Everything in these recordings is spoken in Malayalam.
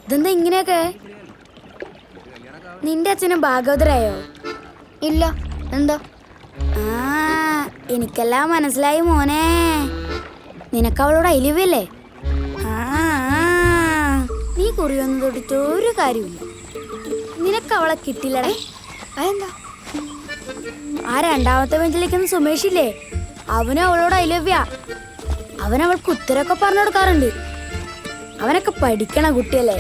ഇതെന്താ ഇങ്ങനെയൊക്കെ? നിന്റെ അച്ഛനും ഭാഗവതരായോ? ഇല്ല. എന്താ? എനിക്കെല്ലാം മനസ്സിലായി മോനെ. നിനക്ക് അവളോട് അയലിവല്ലേ? നീ കുറിയൊന്നും തൊട്ടിട്ട് ഒരു കാര്യമില്ല. നിനക്ക് അവളെ കിട്ടില്ലടേ. അതെന്താ? ആ രണ്ടാമത്തെ ബെഞ്ചിലിരിക്കുന്ന സുമേഷില്ലേ, അവനും അവളോട് അയലവ്യ. അവൾക്ക് ഉത്തരമൊക്കെ പറഞ്ഞു കൊടുക്കാറുണ്ട്. അവനൊക്കെ പഠിക്കണ കുട്ടിയല്ലേ.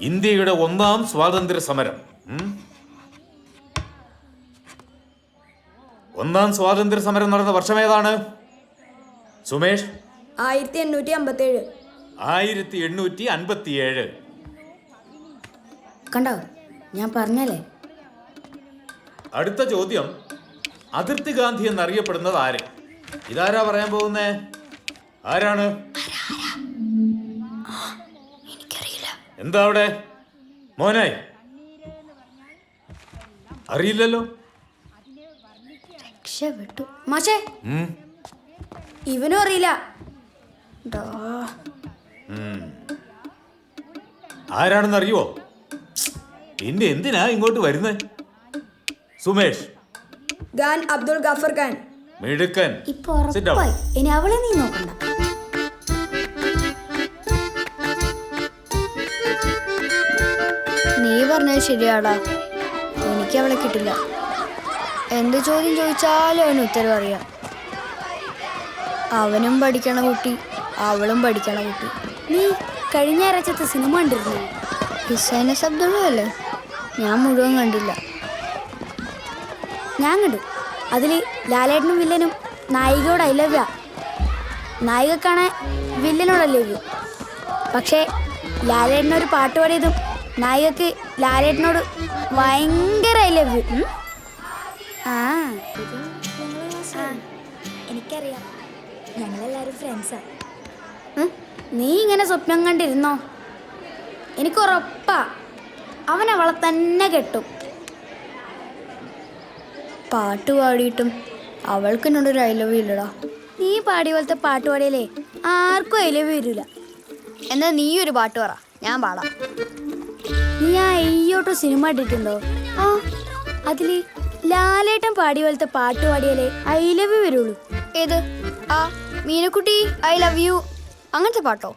ഇന്ത്യയുടെ ഒന്നാം സ്വാതന്ത്ര്യ സമരം. ഒന്നാം സ്വാതന്ത്ര്യ സമരം നടന്ന വർഷം ഏതാണ് സുമേഷ്? 1857. 1857. കണ്ടോ, ഞാൻ പറഞ്ഞല്ലേ. അടുത്ത ചോദ്യം, അതിർത്തി ഗാന്ധി എന്നറിയപ്പെടുന്നത് ആര്? ഇതാരാ പറയാൻ പോകുന്നേ? ആരാണ്? എനിക്കറിയില്ല. എന്താ അവിടെ മോനെ? അറിയില്ലല്ലോ. രക്ഷപ്പെട്ടു മാഷേ. ഇവനും അറിയില്ല. ആരാണെന്ന് അറിയുവോ? പിന്നെ എന്തിനാ ഇങ്ങോട്ട് വരുന്നേ? സുമേഷ്. ഖാൻ അബ്ദുൾ ഗഫർ ഖാൻ. മിടുക്കൻ. ഇപ്പൊ ഉറപ്പായി. ഇനി അവളെ നീ നോക്കണ്ട. നീ പറഞ്ഞത് ശരിയാടാ. എനിക്ക് അവളെ കിട്ടില്ല. എന്ത് ചോദ്യം ചോദിച്ചാലും അവന് ഉത്തരം അറിയാം. അവനും പഠിക്കണ കുട്ടി, അവളും പഠിക്കണ കുട്ടി. നീ കഴിഞ്ഞ ആഴ്ചത്തെ സിനിമ കണ്ടിരുന്നു? ഹിസൈന ശബ്ദമല്ലേ? ഞാൻ മുഴുവൻ കണ്ടില്ല. ഞാൻ കണ്ടു. അതില് ലാലേട്ടനും വില്ലനും നായികയോട് അയലവ്യ. നായികക്കാണ് വില്ലനോട് അയലവ്യ. പക്ഷേ ലാലേട്ടനൊരു പാട്ട് പാടിയതും നായികക്ക് ലാലേട്ടനോട് ഭയങ്കര അയലവ്യ. എനിക്കറിയാം, ഞങ്ങളെല്ലാവരും ഫ്രണ്ട്സാ. നീ ഇങ്ങനെ സ്വപ്നം കണ്ടിരുന്നോ? എനിക്കുറപ്പാ അവൻ അവളെ തന്നെ കെട്ടും. പാട്ട് പാടിയിട്ടും അവൾക്ക് എന്നോടൊരു ഐ ലവ് ഇല്ലടാ. നീ പാടിയ പോലത്തെ പാട്ട് പാടിയാലേ ആർക്കും ഐ ലവ് വരില്ല. എന്നാ നീ ഒരു പാട്ട് പറ, ഞാൻ പാടാം. നീ ആ അയ്യോട്ടോ സിനിമ ഇട്ടിട്ടുണ്ടോ? അതില് ലാലേട്ടൻ പാടിയ പോലത്തെ പാട്ട് പാടിയാലേ ഐ ലവ് വരുള്ളൂ. ഏത്? ആ മീനക്കുട്ടി ഐ ലവ് യു അങ്ങനത്തെ പാട്ടോ?